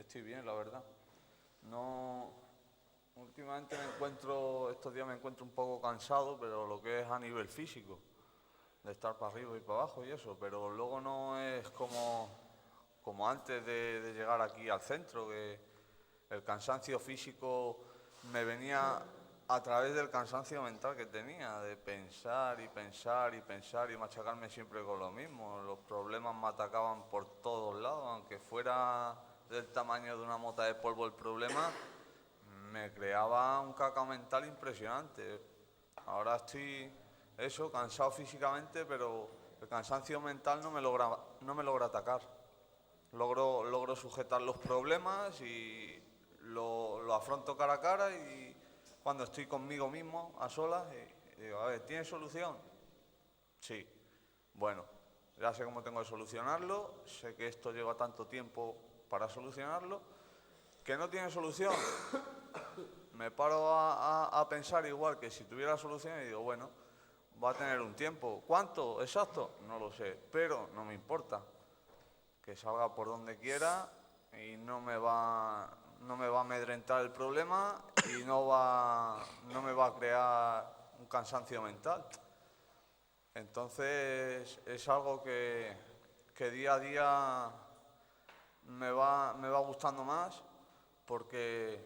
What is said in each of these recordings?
estoy bien, la verdad. No, últimamente estos días me encuentro un poco cansado, pero lo que es a nivel físico, de estar para arriba y para abajo y eso, pero luego no es como antes de llegar aquí al centro, que el cansancio físico me venía a través del cansancio mental que tenía, de pensar y pensar y pensar y machacarme siempre con lo mismo. Los problemas me atacaban por todos lados, aunque fuera del tamaño de una mota de polvo el problema, me creaba un cacao mental impresionante. Ahora estoy cansado físicamente, pero el cansancio mental no me logra atacar. Logro sujetar los problemas y lo afronto cara a cara, y cuando estoy conmigo mismo, a solas, y digo, a ver, ¿tiene solución? Sí. Bueno, ya sé cómo tengo que solucionarlo, sé que esto lleva tanto tiempo para solucionarlo, que no tiene solución. Me paro a pensar igual que si tuviera solución y digo, bueno, va a tener un tiempo. ¿Cuánto? Exacto, no lo sé, pero no me importa. Que salga por donde quiera y no me va a amedrentar el problema y no me va a crear un cansancio mental. Entonces es algo que día a día me va gustando más, porque,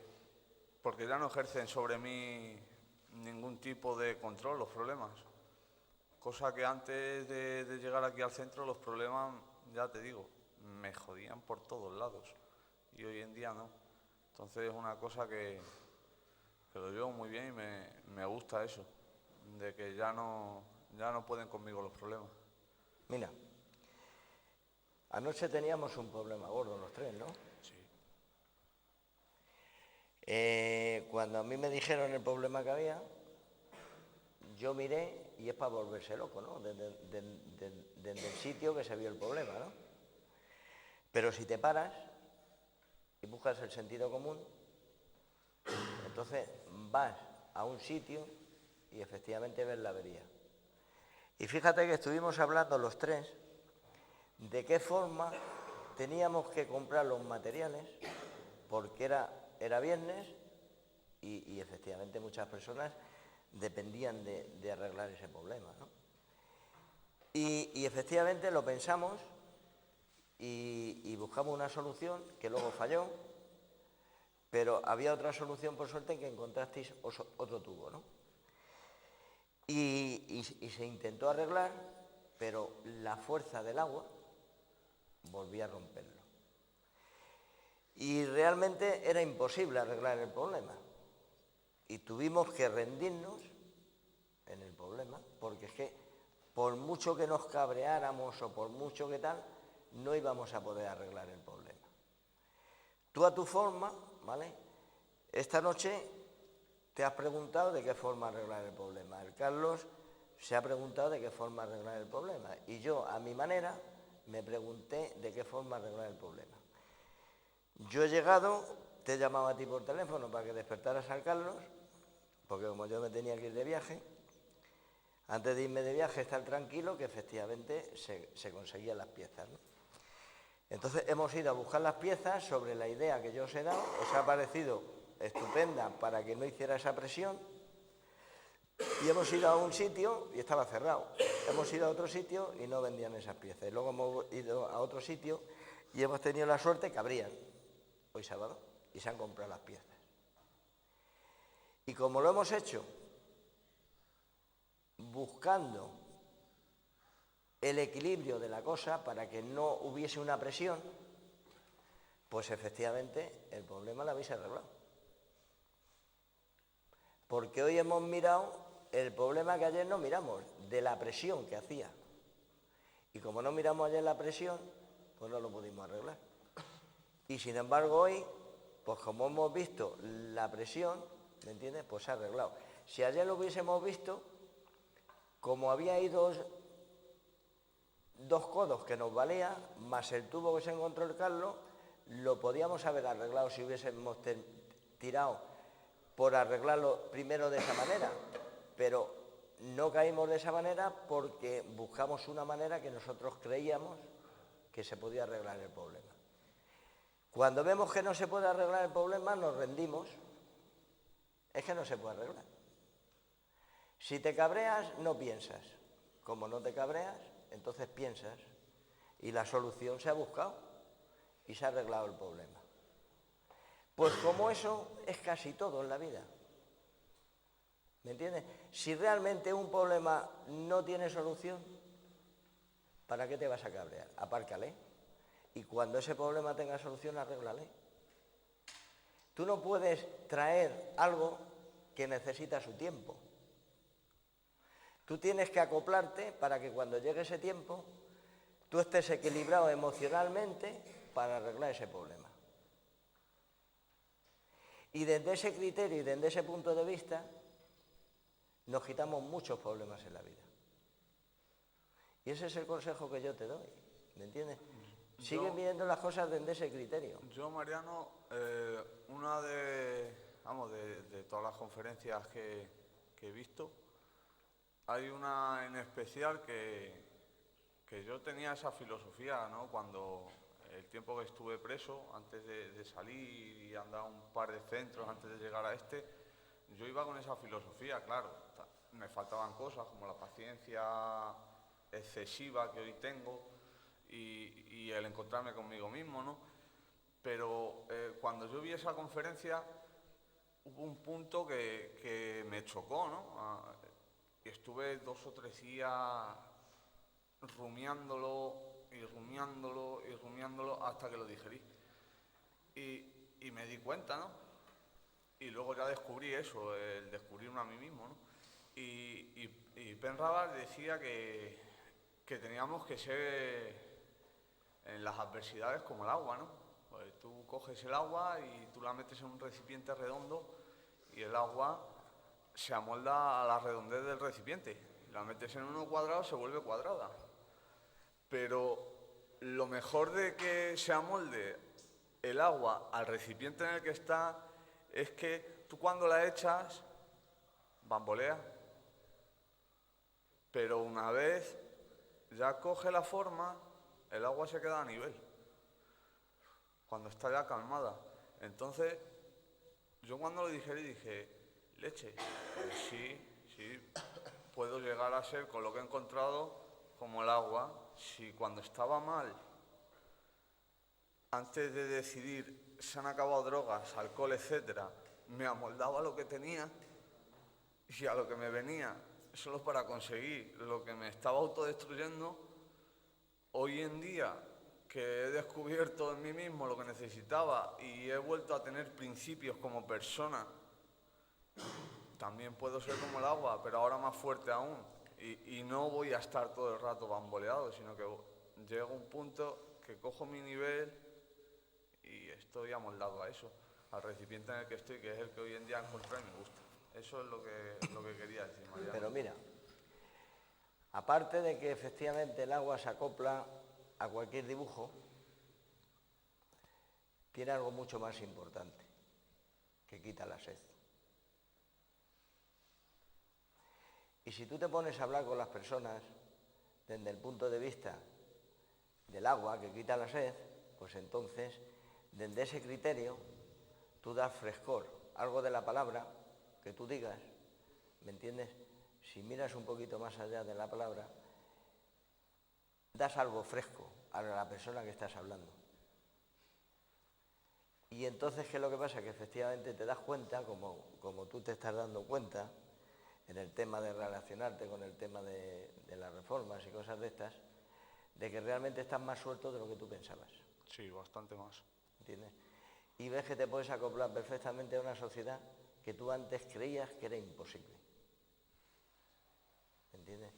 porque ya no ejercen sobre mí ningún tipo de control los problemas. Cosa que antes de llegar aquí al centro, los problemas, ya te digo, me jodían por todos lados. Y hoy en día no. Entonces es una cosa que lo llevo muy bien y me gusta eso, de que ya no pueden conmigo los problemas. Mira, anoche teníamos un problema gordo los tres, ¿no? Sí. Cuando a mí me dijeron el problema que había, yo miré y es para volverse loco, ¿no? Desde el sitio que se vio el problema, ¿no? Pero si te paras y buscas el sentido común, entonces vas a un sitio y efectivamente ves la avería. Y fíjate que estuvimos hablando los tres de qué forma teníamos que comprar los materiales, porque era viernes y efectivamente muchas personas dependían de arreglar ese problema, ¿no? Y efectivamente lo pensamos y buscamos una solución que luego falló, pero había otra solución, por suerte, que encontrasteis otro tubo, ¿no? Y se intentó arreglar, pero la fuerza del agua volvía a romperlo. Y realmente era imposible arreglar el problema. Y tuvimos que rendirnos en el problema, porque es que por mucho que nos cabreáramos o por mucho que tal, no íbamos a poder arreglar el problema. Tú a tu forma, ¿vale? Esta noche te has preguntado de qué forma arreglar el problema. El Carlos se ha preguntado de qué forma arreglar el problema. Y yo, a mi manera, me pregunté de qué forma arreglar el problema. Yo he llegado, te he llamado a ti por teléfono para que despertaras al Carlos, porque como yo me tenía que ir de viaje, antes de irme de viaje estar tranquilo que efectivamente se conseguían las piezas, ¿no? Entonces hemos ido a buscar las piezas sobre la idea que yo os he dado, os ha parecido estupenda para que no hiciera esa presión, y hemos ido a un sitio y estaba cerrado. Hemos ido a otro sitio y no vendían esas piezas. Y luego hemos ido a otro sitio y hemos tenido la suerte que abrían hoy sábado y se han comprado las piezas. Y como lo hemos hecho buscando el equilibrio de la cosa para que no hubiese una presión, pues efectivamente el problema lo habéis arreglado. Porque hoy hemos mirado el problema que ayer no miramos, de la presión que hacía. Y como no miramos ayer la presión, pues no lo pudimos arreglar. Y sin embargo hoy, pues como hemos visto la presión, ¿me entiendes? Pues se ha arreglado. Si ayer lo hubiésemos visto, como había ahí dos codos que nos valía, más el tubo que se encontró el Carlos, lo podíamos haber arreglado si hubiésemos tirado por arreglarlo primero de esa manera, pero no caímos de esa manera porque buscamos una manera que nosotros creíamos que se podía arreglar el problema. Cuando vemos que no se puede arreglar el problema, nos rendimos. Es que no se puede arreglar. Si te cabreas, no piensas. Como no te cabreas, entonces piensas. Y la solución se ha buscado y se ha arreglado el problema. Pues como eso es casi todo en la vida. ¿Me entiendes? Si realmente un problema no tiene solución, ¿para qué te vas a cabrear? Apárcale. Y cuando ese problema tenga solución, arréglale. Tú no puedes traer algo que necesita su tiempo. Tú tienes que acoplarte para que cuando llegue ese tiempo, tú estés equilibrado emocionalmente para arreglar ese problema. Y desde ese criterio y desde ese punto de vista, nos quitamos muchos problemas en la vida. Y ese es el consejo que yo te doy, ¿me entiendes? Sigue viendo las cosas desde ese criterio. Yo, Mariano, una de todas las conferencias que he visto, hay una en especial que yo tenía esa filosofía, ¿no? Cuando el tiempo que estuve preso, antes de salir y andar un par de centros antes de llegar a este, yo iba con esa filosofía, claro. Me faltaban cosas como la paciencia excesiva que hoy tengo y el encontrarme conmigo mismo, ¿no? Pero cuando yo vi esa conferencia hubo un punto que me chocó, ¿no? Y estuve 2 o 3 días rumiándolo y rumiándolo y rumiándolo hasta que lo digerí. Y me di cuenta, ¿no? Y luego ya descubrí eso, el descubrirme a mí mismo, ¿no? Y Penrabal decía que teníamos que ser en las adversidades como el agua, ¿no? Pues tú coges el agua y tú la metes en un recipiente redondo y el agua se amolda a la redondez del recipiente. La metes en uno cuadrado, se vuelve cuadrada. Pero lo mejor de que se amolde el agua al recipiente en el que está es que tú cuando la echas, bambolea. Pero una vez ya coge la forma, el agua se queda a nivel. Cuando está ya calmada. Entonces, yo cuando lo digerí dije, leche, pues sí, puedo llegar a ser con lo que he encontrado como el agua. Si cuando estaba mal, antes de decidir se han acabado drogas, alcohol, etcétera, me amoldaba lo que tenía y a lo que me venía solo para conseguir lo que me estaba autodestruyendo, hoy en día que he descubierto en mí mismo lo que necesitaba y he vuelto a tener principios como persona, también puedo ser como el agua, pero ahora más fuerte aún. Y no voy a estar todo el rato bamboleado, sino que llego a un punto que cojo mi nivel y estoy amoldado a eso, al recipiente en el que estoy, que es el que hoy en día encontré y me gusta. Eso es lo que quería decir, Mariano. Pero mira, aparte de que efectivamente el agua se acopla a cualquier dibujo, tiene algo mucho más importante, que quita la sed. Y si tú te pones a hablar con las personas desde el punto de vista del agua que quita la sed, pues entonces, desde ese criterio, tú das frescor, algo de la palabra que tú digas, ¿me entiendes? Si miras un poquito más allá de la palabra, das algo fresco a la persona que estás hablando. Y entonces, ¿qué es lo que pasa? Que efectivamente te das cuenta, como tú te estás dando cuenta, en el tema de relacionarte con el tema de las reformas y cosas de estas, de que realmente estás más suelto de lo que tú pensabas. Sí, bastante más. ¿Entiendes? Y ves que te puedes acoplar perfectamente a una sociedad que tú antes creías que era imposible. ¿Entiendes?